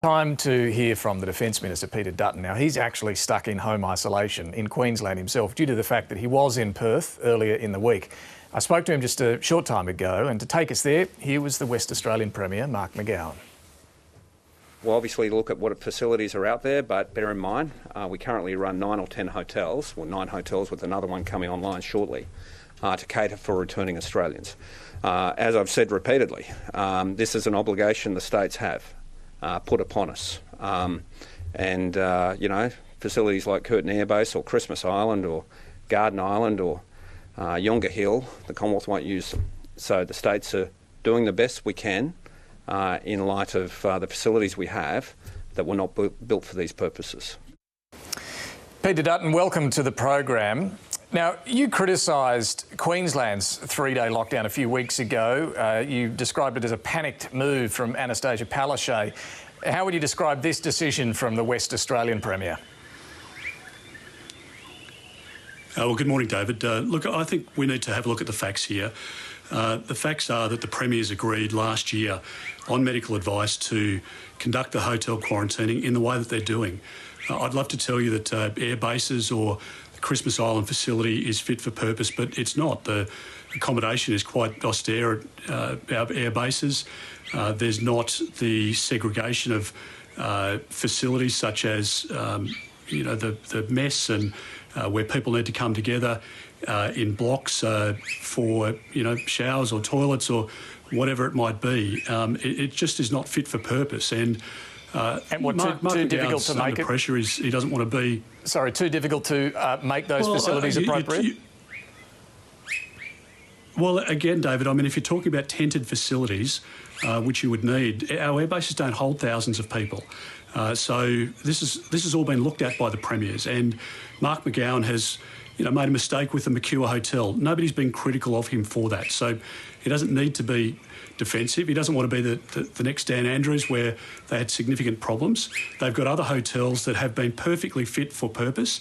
Time to hear from the Defence Minister, Peter Dutton. Now, he's actually stuck in home isolation in Queensland himself due to the fact that he was in Perth earlier in the week. I spoke to him just a short time ago, and to take us there, here was the West Australian Premier, Mark McGowan. We'll obviously look at what facilities are out there, but bear in mind, we currently run 9 or 10 hotels, or 9 hotels with another one coming online shortly, to cater for returning Australians. As I've said repeatedly, this is an obligation the states have put upon us. Facilities like Curtin Air Base or Christmas Island or Garden Island or Yonga Hill, the Commonwealth won't use them. So the states are doing the best we can in light of the facilities we have that were not built for these purposes. Peter Dutton, welcome to the program. Now, you criticised Queensland's 3-day lockdown a few weeks ago. You described it as a panicked move from Anastasia Palaszczuk. How would you describe this decision from the West Australian Premier? Well, good morning, David. Look, I think we need to have a look at the facts here. The facts are that the Premiers agreed last year on medical advice to conduct the hotel quarantining in the way that they're doing. I'd love to tell you that air bases or the Christmas Island facility is fit for purpose, but it's not. The accommodation is quite austere at our air bases. There's not the segregation of facilities such as the mess and where people need to come together in blocks for showers or toilets or whatever it might be. It just is not fit for purpose. And what, Mark too difficult to make under pressure is he doesn't want to be. Sorry, too difficult to make those facilities appropriate. Well, again, David, I mean, if you're talking about tented facilities, which you would need, our air bases don't hold thousands of people. So this has all been looked at by the Premiers, and Mark McGowan has made a mistake with the Mercure Hotel. Nobody's been critical of him for that. So he doesn't need to be defensive. He doesn't want to be the next Dan Andrews where they had significant problems. They've got other hotels that have been perfectly fit for purpose.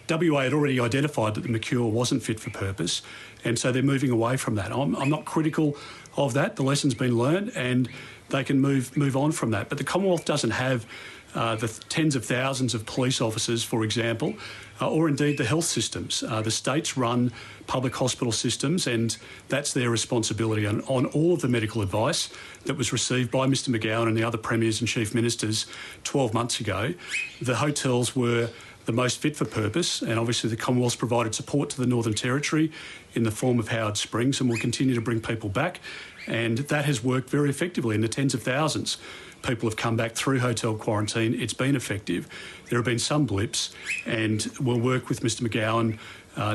WA had already identified that the Mercure wasn't fit for purpose, and so they're moving away from that. I'm not critical of that. The lesson's been learned and they can move on from that. But the Commonwealth doesn't have the tens of thousands of police officers, for example, or indeed the health systems. The states run public hospital systems, and that's their responsibility. And on all of the medical advice that was received by Mr McGowan and the other premiers and chief ministers 12 months ago, the hotels were the most fit for purpose, and obviously the Commonwealth's provided support to the Northern Territory in the form of Howard Springs, and will continue to bring people back, and that has worked very effectively in the tens of thousands. People have come back through hotel quarantine. It's been effective. There have been some blips, and we'll work with Mr McGowan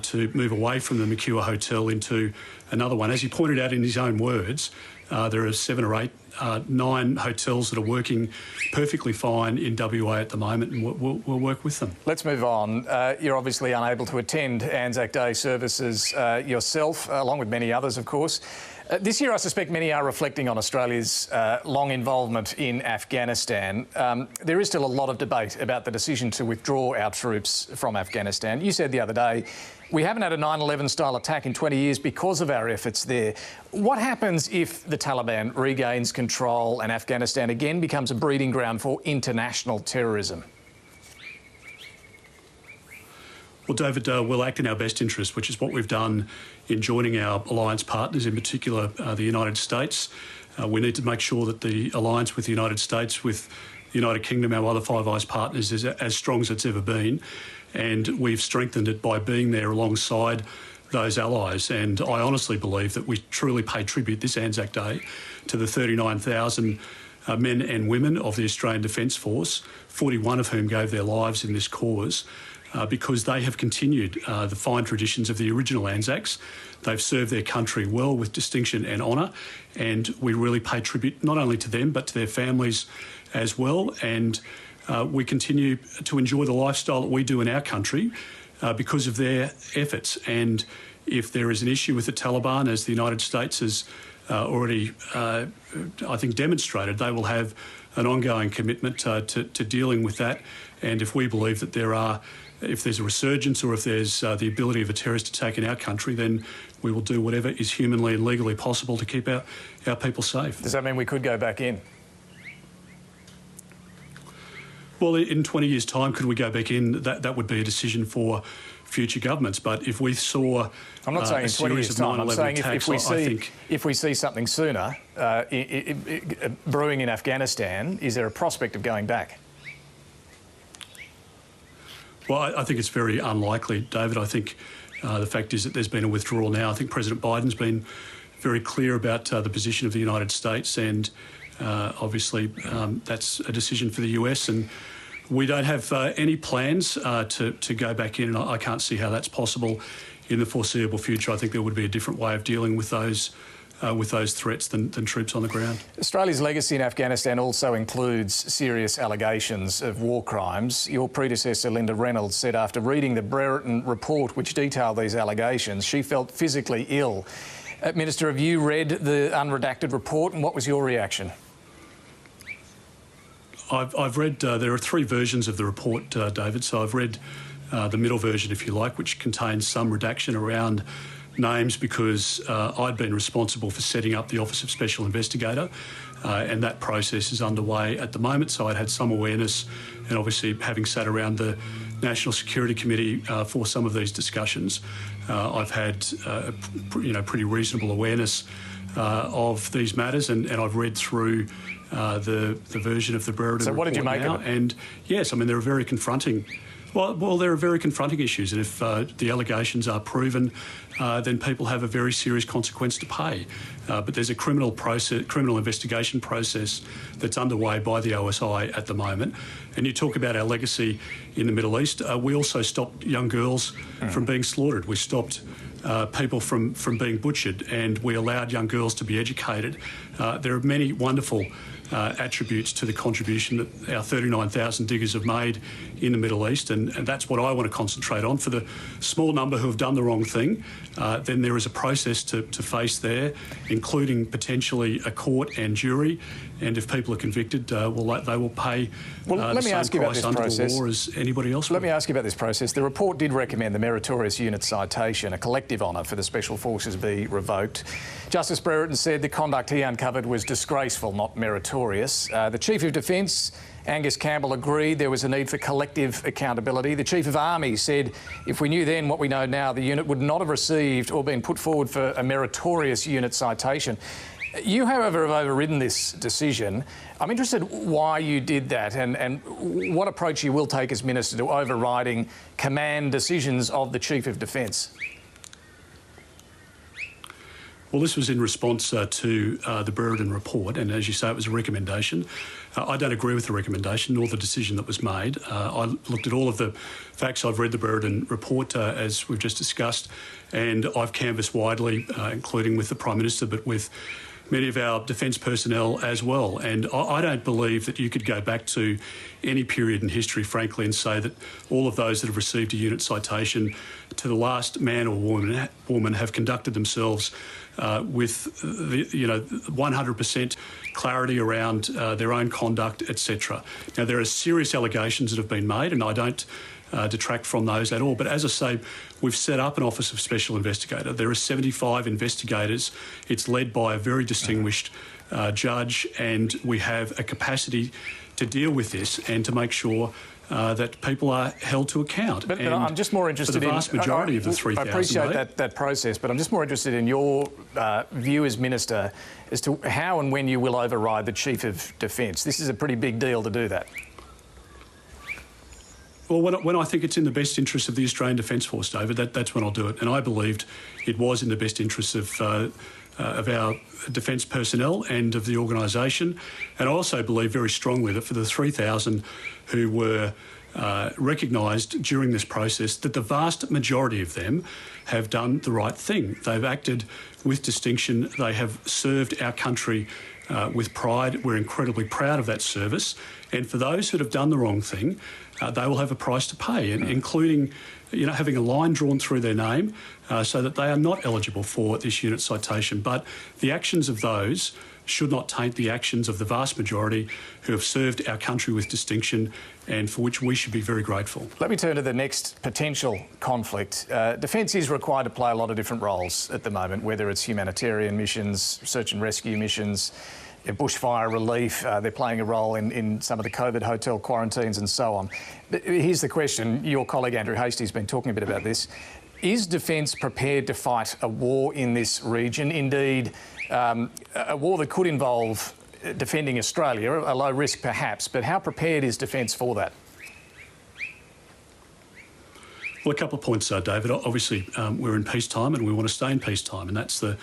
to move away from the Mercure Hotel into another one. As he pointed out in his own words, there are 7 or 8, 9 hotels that are working perfectly fine in WA at the moment, and we'll work with them. Let's move on. You're obviously unable to attend Anzac Day services yourself, along with many others, of course. This year, I suspect many are reflecting on Australia's long involvement in Afghanistan. There is still a lot of debate about the decision to withdraw our troops from Afghanistan. You said the other day, we haven't had a 9/11 style attack in 20 years because of our efforts there. What happens if the Taliban regains control and Afghanistan again becomes a breeding ground for international terrorism? Well, David, we'll act in our best interest, which is what we've done in joining our alliance partners, in particular the United States. We need to make sure that the alliance with the United States, with the United Kingdom, our other Five Eyes partners, is as strong as it's ever been. And we've strengthened it by being there alongside those allies. And I honestly believe that we truly pay tribute this Anzac Day to the 39,000 men and women of the Australian Defence Force, 41 of whom gave their lives in this cause. Because they have continued the fine traditions of the original Anzacs. They've served their country well with distinction and honour, and we really pay tribute not only to them but to their families as well. And we continue to enjoy the lifestyle that we do in our country because of their efforts. And if there is an issue with the Taliban, as the United States has already, I think, demonstrated, they will have an ongoing commitment to dealing with that. And if we believe that if there's a resurgence or if there's the ability of a terrorist attack in our country, then we will do whatever is humanly and legally possible to keep our people safe. Does that mean we could go back in? Well, in 20 years' time, could we go back in? That would be a decision for future governments. But if we saw I'm not saying in 20 years' time. I'm saying if we see something sooner brewing in Afghanistan, is there a prospect of going back? Well, I think it's very unlikely, David. I think the fact is that there's been a withdrawal now. I think President Biden's been very clear about the position of the United States, and obviously that's a decision for the US, and we don't have any plans to go back in, and I can't see how that's possible in the foreseeable future. I think there would be a different way of dealing with those threats than troops on the ground. Australia's legacy in Afghanistan also includes serious allegations of war crimes. Your predecessor, Linda Reynolds, said after reading the Brereton report, which detailed these allegations, she felt physically ill. Minister, have you read the unredacted report, and what was your reaction? I've read, there are 3 versions of the report, David, so I've read the middle version, if you like, which contains some redaction around names because I'd been responsible for setting up the Office of Special Investigator, and that process is underway at the moment, so I'd had some awareness, and obviously having sat around the National Security Committee for some of these discussions, I've had pretty reasonable awareness of these matters, and I've read through the version of the Brereton report. So what did you make of it? And yes, I mean, there are very confronting. Well, there are very confronting issues, and if the allegations are proven, then people have a very serious consequence to pay. But there's a criminal investigation process that's underway by the OSI at the moment. And you talk about our legacy in the Middle East. We also stopped young girls from being slaughtered. We stopped people from being butchered, and we allowed young girls to be educated. There are many wonderful attributes to the contribution that our 39,000 diggers have made in the Middle East, and that's what I want to concentrate on. For the small number who have done the wrong thing, then there is a process to face there, including potentially a court and jury, and if people are convicted, they will pay the same price under the law as anybody else would. Let me ask you about this process. The report did recommend the meritorious unit citation, a collective honour for the Special Forces, be revoked. Justice Brereton said the conduct he uncovered was disgraceful, not meritorious. The Chief of Defence, Angus Campbell, agreed there was a need for collective accountability. The Chief of Army said if we knew then what we know now, the unit would not have received or been put forward for a meritorious unit citation. You, however, have overridden this decision. I'm interested why you did that and what approach you will take as Minister to overriding command decisions of the Chief of Defence. Well, this was in response to the Brereton report, and as you say, it was a recommendation. I don't agree with the recommendation nor the decision that was made. I looked at all of the facts. I've read the Brereton report, as we've just discussed, and I've canvassed widely, including with the Prime Minister, but with many of our defence personnel as well. And I don't believe that you could go back to any period in history, frankly, and say that all of those that have received a unit citation to the last man or woman have conducted themselves with 100% clarity around their own conduct, etc. Now, there are serious allegations that have been made, and I don't detract from those at all. But as I say, we've set up an Office of Special Investigator. There are 75 investigators. It's led by a very distinguished judge, and we have a capacity to deal with this and to make sure that people are held to account. But I'm just more interested in... For the vast majority of the 3,000... I appreciate that process, but I'm just more interested in your view as Minister as to how and when you will override the Chief of Defence. This is a pretty big deal to do that. Well, when I think it's in the best interest of the Australian Defence Force, David, that's when I'll do it. And I believed it was in the best interest of our defence personnel and of the organisation. And I also believe very strongly that for the 3,000 who were recognised during this process, that the vast majority of them have done the right thing. They've acted with distinction. They have served our country with pride. We're incredibly proud of that service. And for those who have done the wrong thing, they will have a price to pay, and including having a line drawn through their name so that they are not eligible for this unit citation. But the actions of those should not taint the actions of the vast majority who have served our country with distinction and for which we should be very grateful. Let me turn to the next potential conflict. Defence is required to play a lot of different roles at the moment, whether it's humanitarian missions, search and rescue missions, bushfire relief. They're playing a role in some of the COVID hotel quarantines and so on. But here's the question. Your colleague Andrew Hastie's been talking a bit about this. Is Defence prepared to fight a war in this region? Indeed, a war that could involve defending Australia, a low risk perhaps, but how prepared is Defence for that? Well, a couple of points, David. Obviously, we're in peacetime and we want to stay in peacetime, and that's the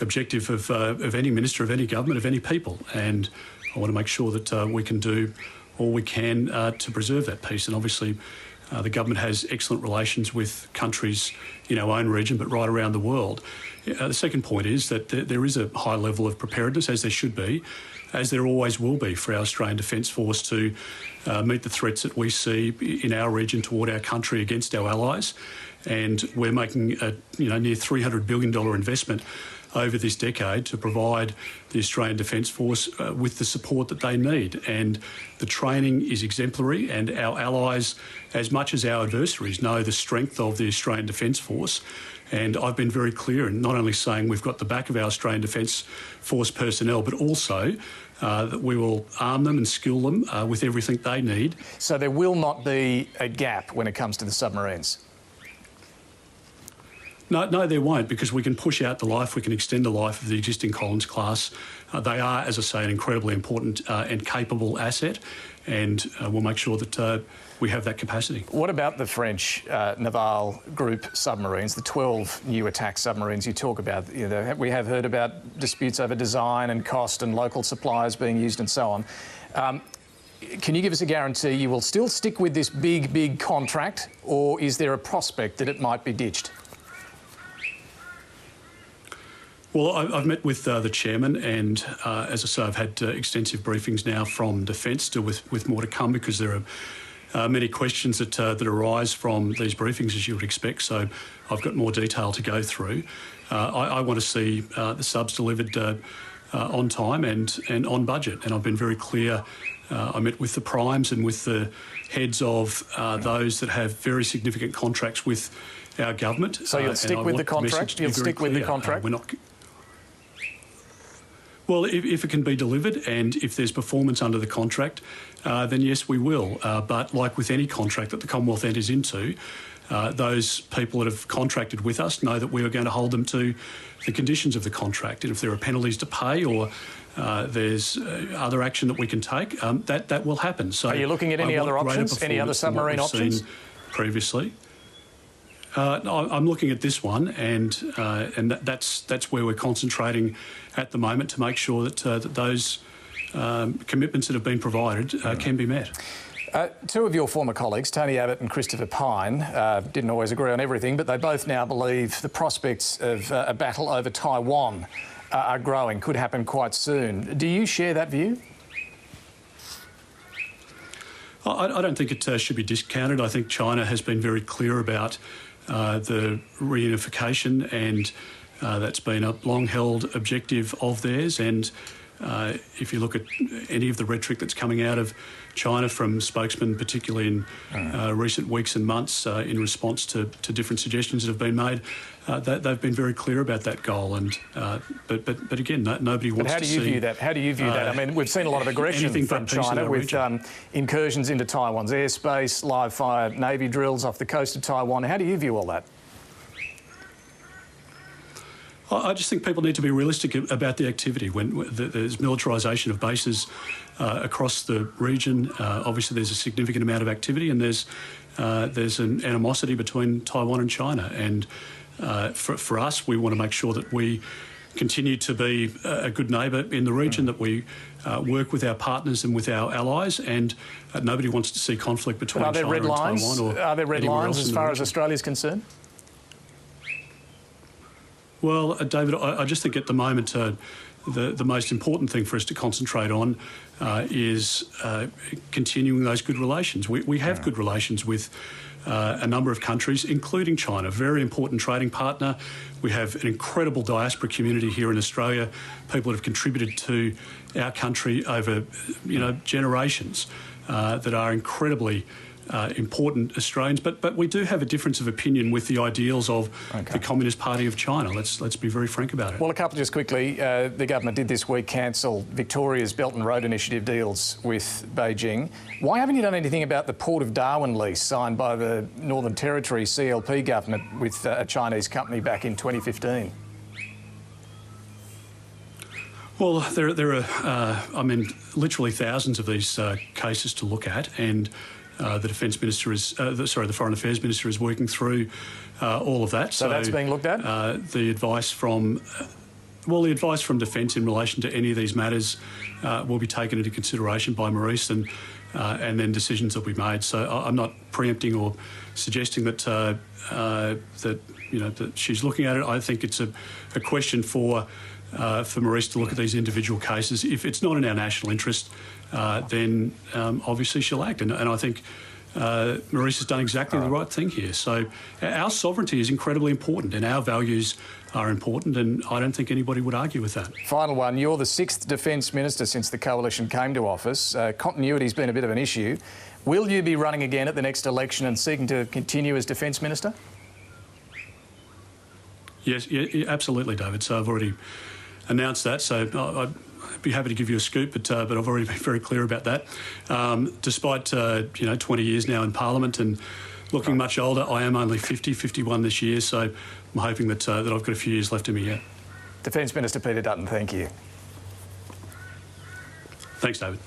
objective of any minister, of any government, of any people. And I want to make sure that we can do all we can to preserve that peace. And obviously, the government has excellent relations with countries in our own region, but right around the world. The second point is that there is a high level of preparedness, as there should be, as there always will be, for our Australian Defence Force to meet the threats that we see in our region toward our country against our allies. And we're making a near $300 billion investment over this decade to provide the Australian Defence Force with the support that they need. And the training is exemplary, and our allies, as much as our adversaries, know the strength of the Australian Defence Force. And I've been very clear in not only saying we've got the back of our Australian Defence Force personnel, but also that we will arm them and skill them with everything they need. So there will not be a gap when it comes to the submarines? No, there won't, because we can push out the life, we can extend the life of the existing Collins class. They are, as I say, an incredibly important and capable asset, and we'll make sure that we have that capacity. What about the French Naval Group submarines, the 12 new attack submarines you talk about? We have heard about disputes over design and cost and local suppliers being used and so on. Can you give us a guarantee you will still stick with this big contract, or is there a prospect that it might be ditched? Well, I've met with the chairman, and as I say, I've had extensive briefings now from Defence, still with more to come, because there are many questions that arise from these briefings, as you would expect. So I've got more detail to go through. I want to see the subs delivered on time and on budget, and I've been very clear. I met with the primes and with the heads of those that have very significant contracts with our government. So you'll stick with the contract? You'll stick with the contract? We're not. Well, if it can be delivered and if there's performance under the contract, then yes, we will. But like with any contract that the Commonwealth enters into, those people that have contracted with us know that we are going to hold them to the conditions of the contract. And if there are penalties to pay or there's other action that we can take, that will happen. So, are you looking at any other options, any other submarine options? Previously. I'm looking at this one, and that's where we're concentrating at the moment to make sure that those commitments that have been provided can be met. Two of your former colleagues, Tony Abbott and Christopher Pyne, didn't always agree on everything, but they both now believe the prospects of a battle over Taiwan are growing, could happen quite soon. Do you share that view? I don't think it should be discounted. I think China has been very clear about the reunification, and that's been a long-held objective of theirs. And if you look at any of the rhetoric that's coming out of China from spokesmen, particularly in recent weeks and months, in response to different suggestions that have been made, they've been very clear about that goal. And but again, nobody wants to see. How do you view that? How do you view that? I mean, we've seen a lot of aggression from China with incursions into Taiwan's airspace, live-fire Navy drills off the coast of Taiwan. How do you view all that? I just think people need to be realistic about the activity. When there's militarisation of bases across the region, obviously there's a significant amount of activity, and there's an animosity between Taiwan and China. And for us, we want to make sure that we continue to be a good neighbour in the region, that we work with our partners and with our allies, and nobody wants to see conflict between China and Taiwan. Or are there red lines as far as Australia's concerned? Well, David, I just think at the moment the most important thing for us to concentrate on is continuing those good relations. We have good relations with a number of countries, including China, very important trading partner. We have an incredible diaspora community here in Australia, people that have contributed to our country over generations that are incredibly important Australians, but we do have a difference of opinion with the ideals of the Communist Party of China. Let's be very frank about it. Well, a couple just quickly. The government did this week cancel Victoria's Belt and Road Initiative deals with Beijing. Why haven't you done anything about the Port of Darwin lease signed by the Northern Territory CLP government with a Chinese company back in 2015? Well, there are, literally thousands of these cases to look at, and the Defence Minister is, the Foreign Affairs Minister is working through all of that. So that's being looked at? The advice from Defence in relation to any of these matters will be taken into consideration by Maurice, and then decisions will be made. So I'm not preempting or suggesting that that she's looking at it. I think it's a question for Maurice to look at these individual cases. If it's not in our national interest, then obviously she'll act. And I think Maurice has done exactly the right thing here. So our sovereignty is incredibly important, and our values are important, and I don't think anybody would argue with that. Final one. You're the 6th Defence Minister since the Coalition came to office. Continuity's been a bit of an issue. Will you be running again at the next election and seeking to continue as Defence Minister? Yes, yeah, absolutely, David. So I've already announced that, so I'd be happy to give you a scoop, but I've already been very clear about that. Despite 20 years now in Parliament and looking much older, I am only 51 this year, so I'm hoping that I've got a few years left in me yet. Defence Minister Peter Dutton, thank you. Thanks, David.